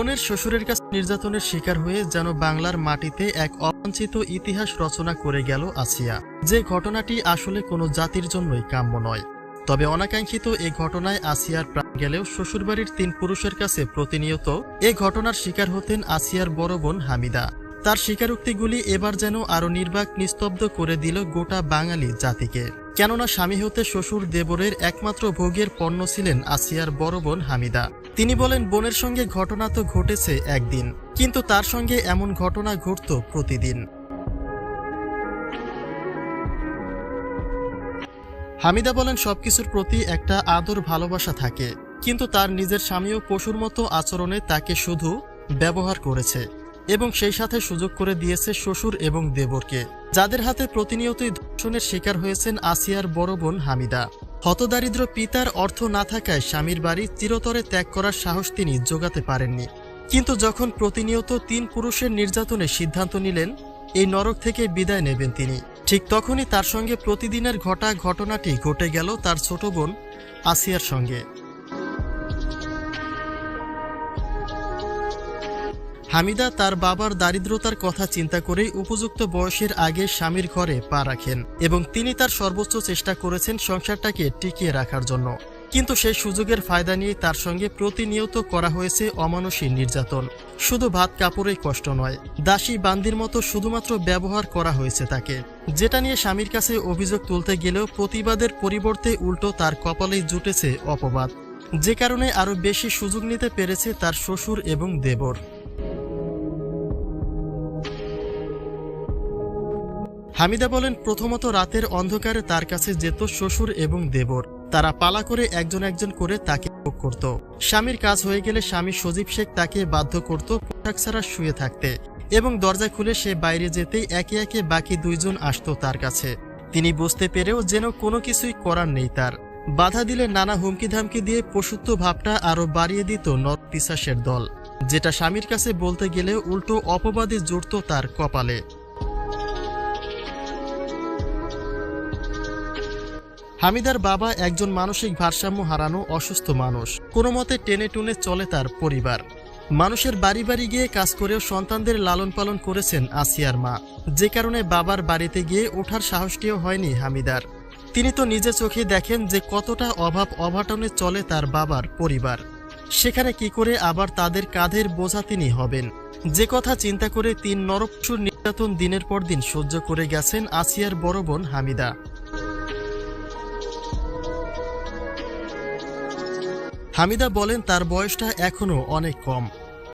বোনের শ্বশুরের কাছে নির্যাতনের শিকার হয়ে যেন বাংলার মাটিতে এক অবাঞ্ছিত ইতিহাস রচনা করে গেল আসিয়া। যে ঘটনাটি আসলে কোনো জাতির জন্যই কাম্য নয়। তবে অনাকাঙ্ক্ষিত এ ঘটনায় আসিয়ার প্রাণ গেলেও শ্বশুরবাড়ির ৩ পুরুষের কাছে প্রতিনিয়ত এ ঘটনার শিকার হতেন আসিয়ার বড় বোন হামিদা। তার স্বীকারোক্তিগুলি এবার যেন আরও নির্বাক নিস্তব্ধ করে দিল গোটা বাঙালি জাতিকে। কেননা স্বামী হতে শ্বশুর দেবরের একমাত্র ভোগের পণ্য ছিলেন আসিয়ার বড় বোন হামিদা। তিনি বলেন, বোনের সঙ্গে ঘটনা তো ঘটেছে একদিন, কিন্তু তার সঙ্গে এমন ঘটনা ঘটত প্রতিদিন। হামিদা বলেন, সবকিছুর প্রতি একটা আদর ভালোবাসা থাকে, কিন্তু তার নিজের স্বামীও পশুর মতো আচরণে তাকে শুধু ব্যবহার করেছে এবং সেই সাথে সুযোগ করে দিয়েছে শ্বশুর এবং দেবরকে, যাদের হাতে প্রতিনিয়তই ধর্ষণের শিকার হয়েছেন আসিয়ার বড় বোন হামিদা। হতদারিদ্র পিতার অর্থ না থাকায় স্বামীর বাড়ি চিরতরে ত্যাগ করার সাহস তিনি জোগাতে পারেননি। কিন্তু যখন প্রতিনিয়ত ৩ পুরুষের নির্যাতনের সিদ্ধান্ত নিলেন এই নরক থেকে বিদায় নেবেন তিনি, ঠিক তখনই তার সঙ্গে প্রতিদিনের ঘটনাটি ঘটে গেল তার ছোট বোন আসিয়ার সঙ্গে। হামিদা তার বাবার দারিদ্রতার কথা চিন্তা করেই উপযুক্ত বয়সের আগে স্বামীর ঘরে পা রাখেন এবং তিনি তার সর্বোচ্চ চেষ্টা করেছেন সংসারটাকে টিকিয়ে রাখার জন্য। কিন্তু সেই সুযোগের ফায়দা নিয়ে তার সঙ্গে প্রতিনিয়ত করা হয়েছে অমানুষী নির্যাতন। শুধু ভাত কাপড়েই কষ্ট নয়, দাসী বান্দির মতো শুধুমাত্র ব্যবহার করা হয়েছে তাকে, যেটা নিয়ে স্বামীর কাছে অভিযোগ তুলতে গেলেও প্রতিবাদের পরিবর্তে উল্টো তার কপালেই জুটেছে অপবাদ, যে কারণে আরও বেশি সুযোগ নিতে পেরেছে তার শ্বশুর এবং দেবর। হামিদা বলেন, প্রথমত রাতের অন্ধকারে তার কাছে যেত শ্বশুর এবং দেবর। তারা পালা করে একজন করে তাকে ভোগ করত। স্বামীর কাজ হয়ে গেলে স্বামী সজীব শেখ তাকে বাধ্য করত পোশাক ছাড়া শুয়ে থাকতে এবং দরজা খুলে সে বাইরে যেতেই একে একে বাকি 2 জন আসতো তার কাছে। তিনি বুঝতে পেরেও যেন কোনো কিছুই করার নেই তার। বাধা দিলে নানা হুমকি ধামকি দিয়ে পশুত্ব ভাবটা আরও বাড়িয়ে দিত নরপিশাচের দল, যেটা স্বামীর কাছে বলতে গেলেও উল্টো অপবাদে জুড়ত তার কপালে। হামিদার বাবা একজন মানসিক ভারসাম্য হারানো অসুস্থ মানুষ। কোনো মতে টেনে টুনে চলে তার পরিবার। মানুষের বাড়ি বাড়ি গিয়ে কাজ করেও সন্তানদের লালন পালন করেছেন আসিয়ার মা, যে কারণে বাবার বাড়িতে গিয়ে ওঠার সাহসটিও হয়নি হামিদার। তিনি তো নিজে চোখে দেখেন যে কতটা অভাব অভাটনে চলে তার বাবার পরিবার, সেখানে কি করে আবার তাদের কাঁধের বোঝা তিনি হবেন। যে কথা চিন্তা করে 3 নরপশুর নির্যাতন দিনের পর দিন সহ্য করে গেছেন আসিয়ার বড় বোন হামিদা। হামিদা বলেন, তার বয়সটা এখনও অনেক কম,